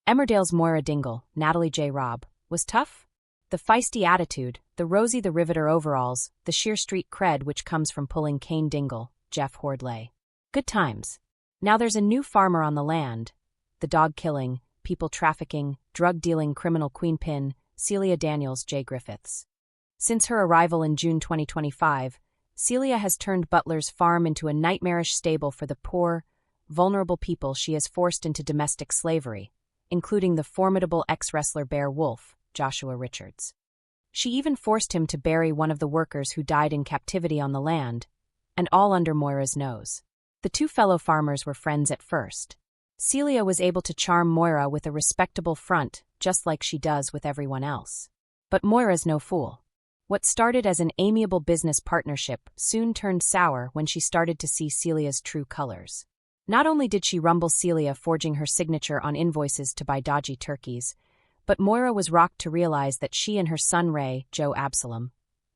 Emmerdale's Moira Dingle, Natalie J. Robb, was tough? The feisty attitude, the Rosie the Riveter overalls, the sheer street cred which comes from pulling Kane Dingle, Jeff Hordley. Good times. Now there's a new farmer on the land. The dog-killing, people-trafficking, drug-dealing criminal queenpin, Celia Daniels J. Griffiths. Since her arrival in June 2025, Celia has turned Butler's farm into a nightmarish stable for the poor, vulnerable people she has forced into domestic slavery, including the formidable ex-wrestler Bear Wolf, Joshua Richards. She even forced him to bury one of the workers who died in captivity on the land, and all under Moira's nose. The two fellow farmers were friends at first. Celia was able to charm Moira with a respectable front, just like she does with everyone else. But Moira's no fool. What started as an amiable business partnership soon turned sour when she started to see Celia's true colors. Not only did she rumble Celia forging her signature on invoices to buy dodgy turkeys, but Moira was rocked to realize that she and her son Ray, Joe Absalom,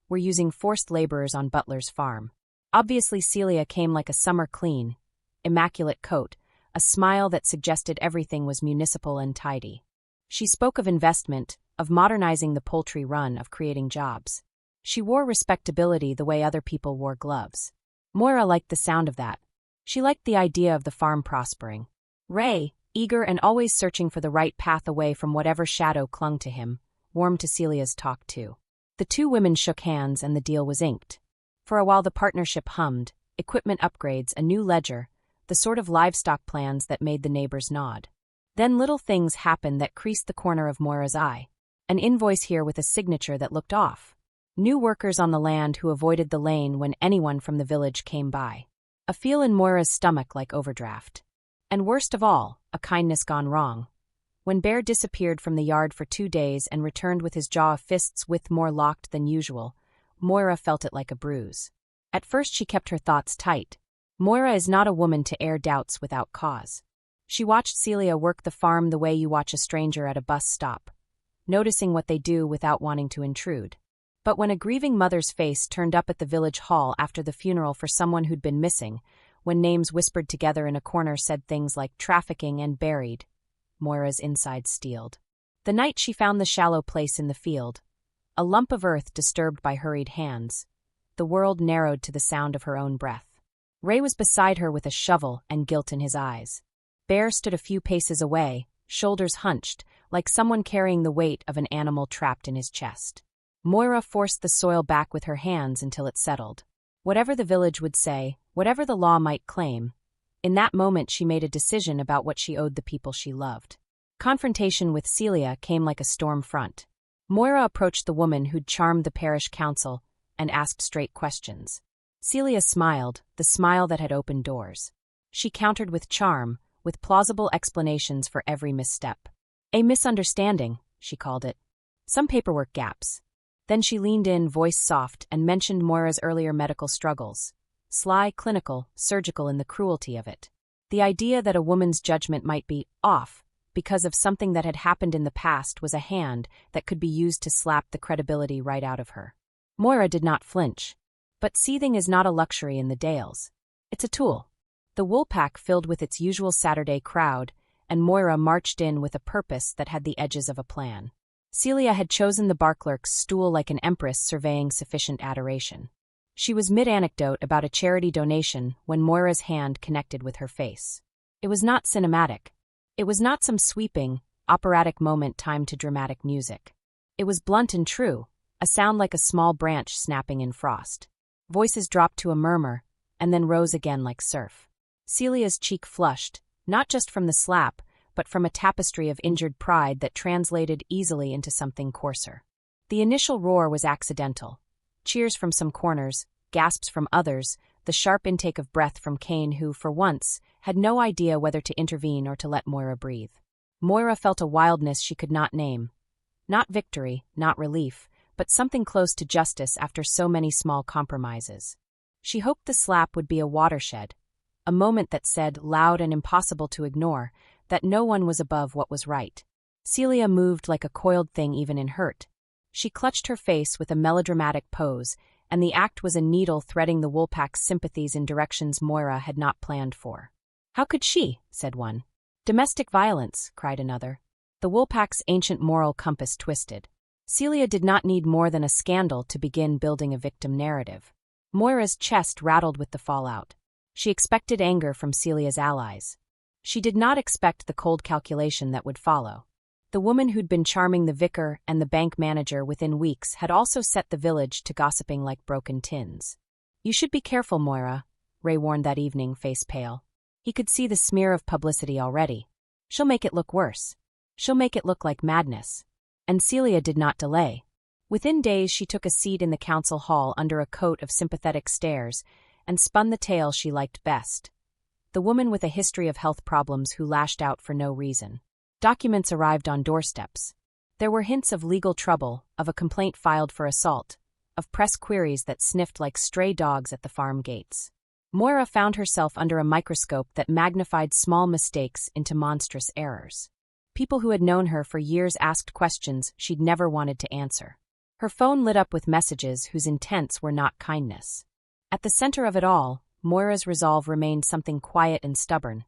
were using forced laborers on Butler's farm. Obviously Celia came like a summer clean, immaculate coat, a smile that suggested everything was municipal and tidy. She spoke of investment, of modernizing the poultry run, of creating jobs. She wore respectability the way other people wore gloves. Moira liked the sound of that. She liked the idea of the farm prospering. Ray, eager and always searching for the right path away from whatever shadow clung to him, warmed to Celia's talk too. The two women shook hands and the deal was inked. For a while the partnership hummed, equipment upgrades, a new ledger, the sort of livestock plans that made the neighbors nod. Then little things happened that creased the corner of Moira's eye. An invoice here with a signature that looked off. New workers on the land who avoided the lane when anyone from the village came by. A feel in Moira's stomach like overdraft. And worst of all, a kindness gone wrong. When Bear disappeared from the yard for 2 days and returned with his jaw of fists with more locked than usual, Moira felt it like a bruise. At first she kept her thoughts tight. Moira is not a woman to air doubts without cause. She watched Celia work the farm the way you watch a stranger at a bus stop, noticing what they do without wanting to intrude. But when a grieving mother's face turned up at the village hall after the funeral for someone who'd been missing, when names whispered together in a corner said things like trafficking and buried, Moira's insides steeled. The night she found the shallow place in the field, a lump of earth disturbed by hurried hands, the world narrowed to the sound of her own breath. Ray was beside her with a shovel and guilt in his eyes. Bear stood a few paces away, shoulders hunched, like someone carrying the weight of an animal trapped in his chest. Moira forced the soil back with her hands until it settled. Whatever the village would say, whatever the law might claim, in that moment she made a decision about what she owed the people she loved. Confrontation with Celia came like a storm front. Moira approached the woman who'd charmed the parish council and asked straight questions. Celia smiled, the smile that had opened doors. She countered with charm, with plausible explanations for every misstep. A misunderstanding, she called it. Some paperwork gaps. Then she leaned in, voice soft, and mentioned Moira's earlier medical struggles. Sly, clinical, surgical in the cruelty of it. The idea that a woman's judgment might be off because of something that had happened in the past was a hand that could be used to slap the credibility right out of her. Moira did not flinch. But seething is not a luxury in the Dales. It's a tool. The woolpack filled with its usual Saturday crowd, and Moira marched in with a purpose that had the edges of a plan. Celia had chosen the barclerk's stool like an empress surveying sufficient adoration. She was mid-anecdote about a charity donation when Moira's hand connected with her face. It was not cinematic. It was not some sweeping, operatic moment timed to dramatic music. It was blunt and true, a sound like a small branch snapping in frost. Voices dropped to a murmur, and then rose again like surf. Celia's cheek flushed, not just from the slap, but from a tapestry of injured pride that translated easily into something coarser. The initial roar was accidental. Cheers from some corners, gasps from others, the sharp intake of breath from Kane who, for once, had no idea whether to intervene or to let Moira breathe. Moira felt a wildness she could not name. Not victory, not relief, but something close to justice after so many small compromises. She hoped the slap would be a watershed, a moment that said, loud and impossible to ignore, that no one was above what was right. Celia moved like a coiled thing even in hurt. She clutched her face with a melodramatic pose, and the act was a needle threading the woolpack's sympathies in directions Moira had not planned for. How could she? Said one. Domestic violence, cried another. The Woolpack's ancient moral compass twisted. Celia did not need more than a scandal to begin building a victim narrative. Moira's chest rattled with the fallout. She expected anger from Celia's allies. She did not expect the cold calculation that would follow. The woman who'd been charming the vicar and the bank manager within weeks had also set the village to gossiping like broken tins. "You should be careful, Moira," Ray warned that evening, face pale. He could see the smear of publicity already. "She'll make it look worse. She'll make it look like madness." And Celia did not delay. Within days she took a seat in the council hall under a coat of sympathetic stares and spun the tale she liked best. The woman with a history of health problems who lashed out for no reason. Documents arrived on doorsteps. There were hints of legal trouble, of a complaint filed for assault, of press queries that sniffed like stray dogs at the farm gates. Moira found herself under a microscope that magnified small mistakes into monstrous errors. People who had known her for years asked questions she'd never wanted to answer. Her phone lit up with messages whose intents were not kindness. At the center of it all, Moira's resolve remained something quiet and stubborn.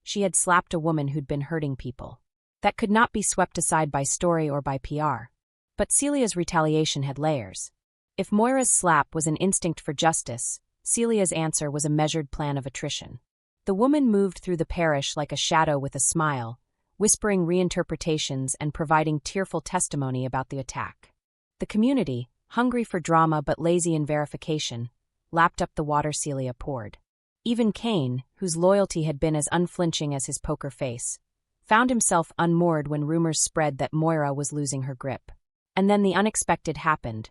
She had slapped a woman who'd been hurting people. That could not be swept aside by story or by PR. But Celia's retaliation had layers. If Moira's slap was an instinct for justice, Celia's answer was a measured plan of attrition. The woman moved through the parish like a shadow with a smile, whispering reinterpretations and providing tearful testimony about the attack. The community, hungry for drama but lazy in verification, lapped up the water Celia poured. Even Kane, whose loyalty had been as unflinching as his poker face, found himself unmoored when rumors spread that Moira was losing her grip. And then the unexpected happened.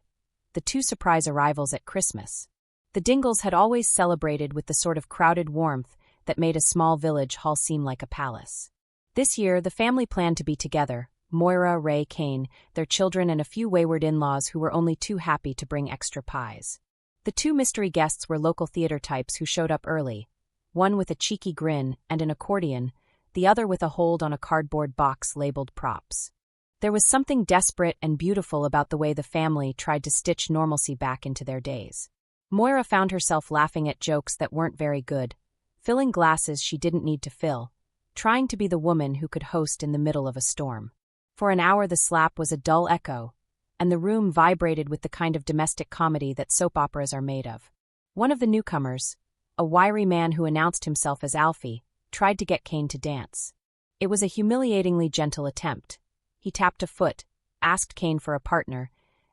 The two surprise arrivals at Christmas. The Dingles had always celebrated with the sort of crowded warmth that made a small village hall seem like a palace. This year, the family planned to be together, Moira, Ray, Kane, their children and a few wayward in-laws who were only too happy to bring extra pies. The two mystery guests were local theater types who showed up early, one with a cheeky grin and an accordion, the other with a hold on a cardboard box labeled props. There was something desperate and beautiful about the way the family tried to stitch normalcy back into their days. Moira found herself laughing at jokes that weren't very good, filling glasses she didn't need to fill, trying to be the woman who could host in the middle of a storm. For an hour the slap was a dull echo, and the room vibrated with the kind of domestic comedy that soap operas are made of. One of the newcomers, a wiry man who announced himself as Alfie, tried to get Kane to dance. It was a humiliatingly gentle attempt. He tapped a foot, asked Kane for a partner,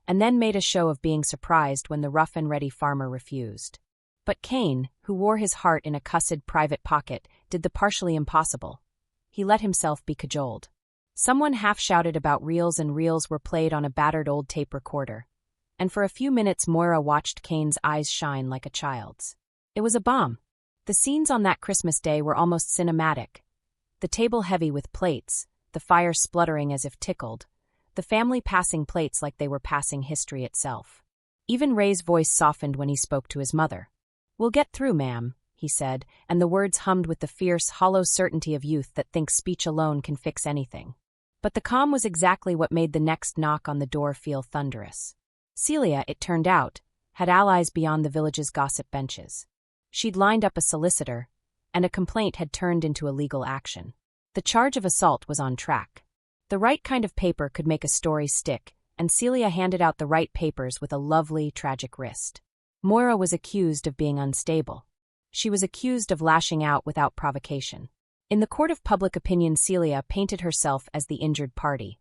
and then made a show of being surprised when the rough-and-ready farmer refused. But Kane, who wore his heart in a cussed private pocket, did the partially impossible. He let himself be cajoled. Someone half-shouted about reels and reels were played on a battered old tape recorder. And for a few minutes Moira watched Kane's eyes shine like a child's. It was a bomb. The scenes on that Christmas day were almost cinematic. The table heavy with plates, the fire spluttering as if tickled, the family passing plates like they were passing history itself. Even Ray's voice softened when he spoke to his mother. "We'll get through, ma'am," he said, and the words hummed with the fierce, hollow certainty of youth that thinks speech alone can fix anything. But the calm was exactly what made the next knock on the door feel thunderous. Celia, it turned out, had allies beyond the village's gossip benches. She'd lined up a solicitor, and a complaint had turned into a legal action. The charge of assault was on track. The right kind of paper could make a story stick, and Celia handed out the right papers with a lovely, tragic wrist. Moira was accused of being unstable. She was accused of lashing out without provocation. In the court of public opinion, Celia painted herself as the injured party.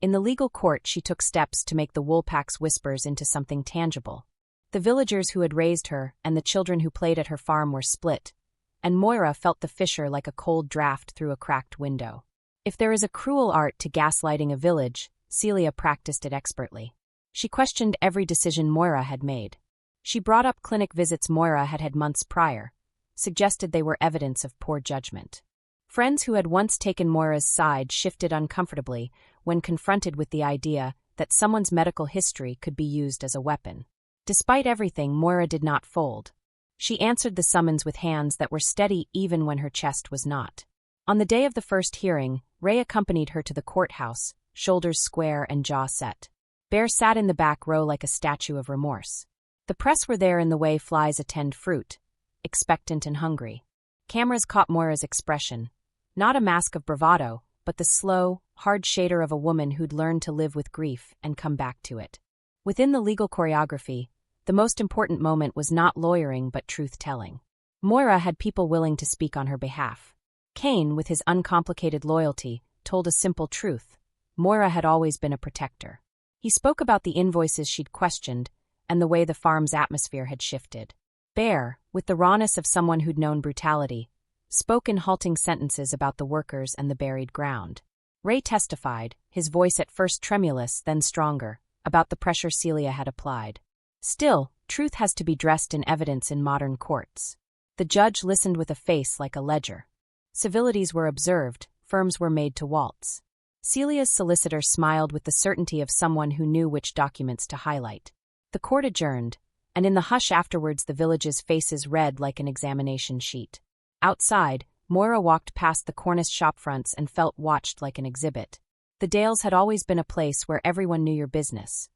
In the legal court, she took steps to make the Woolpack's whispers into something tangible. The villagers who had raised her and the children who played at her farm were split, and Moira felt the fissure like a cold draft through a cracked window. If there is a cruel art to gaslighting a village, Celia practiced it expertly. She questioned every decision Moira had made. She brought up clinic visits Moira had had months prior, suggested they were evidence of poor judgment. Friends who had once taken Moira's side shifted uncomfortably when confronted with the idea that someone's medical history could be used as a weapon. Despite everything, Moira did not fold. She answered the summons with hands that were steady even when her chest was not. On the day of the first hearing, Ray accompanied her to the courthouse, shoulders square and jaw set. Bear sat in the back row like a statue of remorse. The press were there in the way flies attend fruit, expectant and hungry. Cameras caught Moira's expression. Not a mask of bravado, but the slow, hard shader of a woman who'd learned to live with grief and come back to it. Within the legal choreography, the most important moment was not lawyering but truth-telling. Moira had people willing to speak on her behalf. Kane, with his uncomplicated loyalty, told a simple truth. Moira had always been a protector. He spoke about the invoices she'd questioned and the way the farm's atmosphere had shifted. Bear, with the rawness of someone who'd known brutality, spoke in halting sentences about the workers and the buried ground. Ray testified, his voice at first tremulous, then stronger, about the pressure Celia had applied. Still, truth has to be dressed in evidence in modern courts. The judge listened with a face like a ledger. Civilities were observed, firms were made to waltz. Celia's solicitor smiled with the certainty of someone who knew which documents to highlight. The court adjourned, and in the hush afterwards the village's faces read like an examination sheet. Outside, Moira walked past the Cornice shopfronts and felt watched like an exhibit. The Dales had always been a place where everyone knew your business.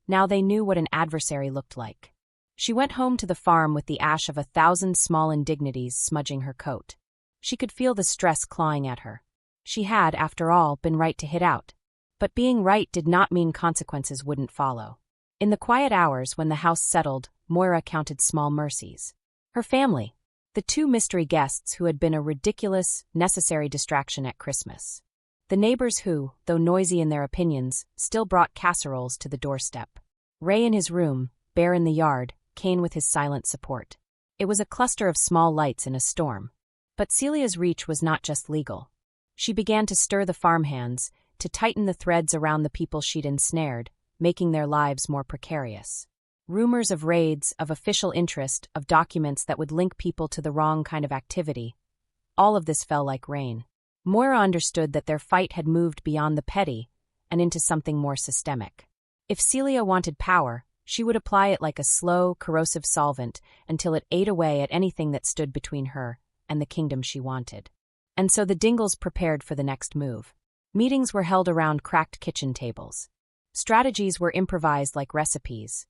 Now they knew what an adversary looked like. She went home to the farm with the ash of 1,000 small indignities smudging her coat. She could feel the stress clawing at her. She had, after all, been right to hit out. But being right did not mean consequences wouldn't follow. In the quiet hours when the house settled, Moira counted small mercies. Her family. The 2 mystery guests who had been a ridiculous, necessary distraction at Christmas. The neighbors who, though noisy in their opinions, still brought casseroles to the doorstep. Ray in his room, Bear in the yard, Kane with his silent support. It was a cluster of small lights in a storm. But Celia's reach was not just legal. She began to stir the farmhands, to tighten the threads around the people she'd ensnared, making their lives more precarious. Rumors of raids, of official interest, of documents that would link people to the wrong kind of activity. All of this fell like rain. Moira understood that their fight had moved beyond the petty and into something more systemic. If Celia wanted power, she would apply it like a slow, corrosive solvent until it ate away at anything that stood between her and the kingdom she wanted. And so the Dingles prepared for the next move. Meetings were held around cracked kitchen tables. Strategies were improvised like recipes.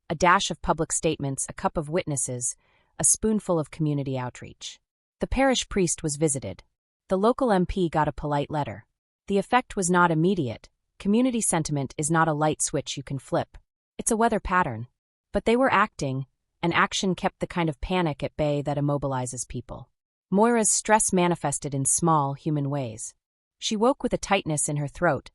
A dash of public statements, a cup of witnesses, a spoonful of community outreach. The parish priest was visited. The local MP got a polite letter. The effect was not immediate. Community sentiment is not a light switch you can flip. It's a weather pattern. But they were acting, and action kept the kind of panic at bay that immobilizes people. Moira's stress manifested in small, human ways. She woke with a tightness in her throat,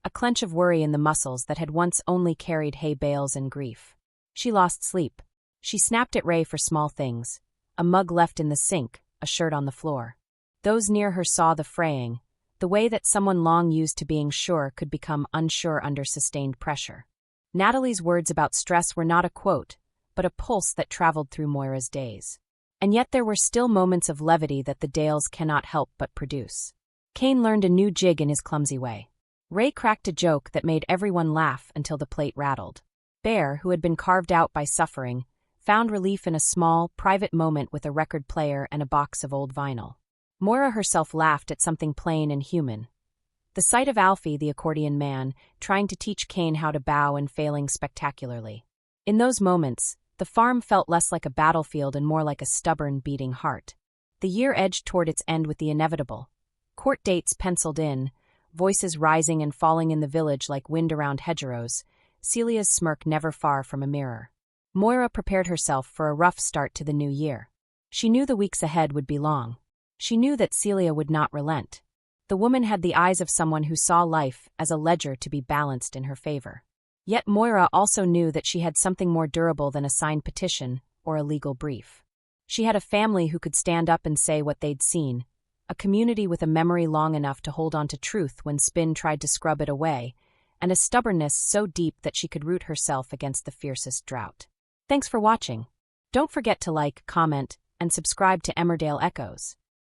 a clench of worry in the muscles that had once only carried hay bales and grief. She lost sleep. She snapped at Ray for small things. A mug left in the sink, a shirt on the floor. Those near her saw the fraying, the way that someone long used to being sure could become unsure under sustained pressure. Natalie's words about stress were not a quote, but a pulse that traveled through Moira's days. And yet there were still moments of levity that the Dales cannot help but produce. Kane learned a new jig in his clumsy way. Ray cracked a joke that made everyone laugh until the plate rattled. Bear, who had been carved out by suffering, found relief in a small, private moment with a record player and a box of old vinyl. Moira herself laughed at something plain and human. The sight of Alfie, the accordion man, trying to teach Kane how to bow and failing spectacularly. In those moments, the farm felt less like a battlefield and more like a stubborn, beating heart. The year edged toward its end with the inevitable. Court dates penciled in, voices rising and falling in the village like wind around hedgerows, Celia's smirk never far from a mirror. Moira prepared herself for a rough start to the new year. She knew the weeks ahead would be long. She knew that Celia would not relent. The woman had the eyes of someone who saw life as a ledger to be balanced in her favor. Yet Moira also knew that she had something more durable than a signed petition or a legal brief. She had a family who could stand up and say what they'd seen, a community with a memory long enough to hold on to truth when spin tried to scrub it away, and a stubbornness so deep that she could root herself against the fiercest drought. Thanks for watching. Don't forget to like, comment, and subscribe to Emmerdale Echoes.